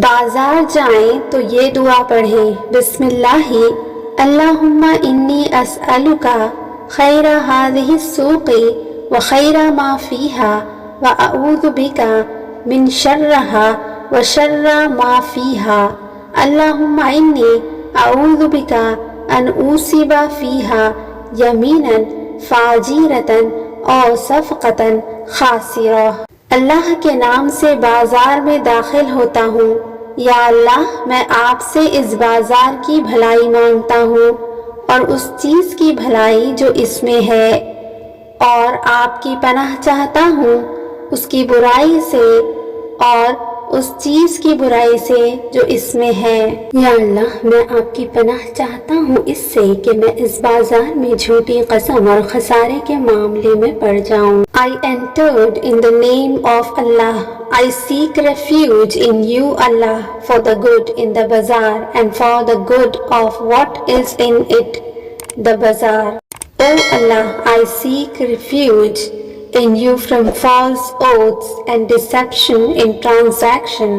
بازار جائیں تو یہ دعا پڑھیں، بسم اللہ اللہم انی اسألک خیر هذه السوق وخیر ما فیها واعوذ بک من شرها وشر ما فیها اللہم انی اعوذ بک ان اوصب فیها یمینا فاجرة او صفقة خاسرة۔ اللہ کے نام سے بازار میں داخل ہوتا ہوں، یا اللہ میں آپ سے اس بازار کی بھلائی مانگتا ہوں اور اس چیز کی بھلائی جو اس میں ہے، اور آپ کی پناہ چاہتا ہوں اس کی برائی سے اور اس چیز کی برائی سے جو اس میں ہے۔ یا اللہ میں آپ کی پناہ چاہتا ہوں اس سے کہ میں اس بازار میں جھوٹی قسم اور خسارے کے معاملے میں پڑ جاؤں۔ I entered in the name of Allah. I seek refuge in you, Allah, for the good in the bazaar and for the good of what is in it, the bazaar. O Allah, I seek refuge in you from false oaths and deception in transaction.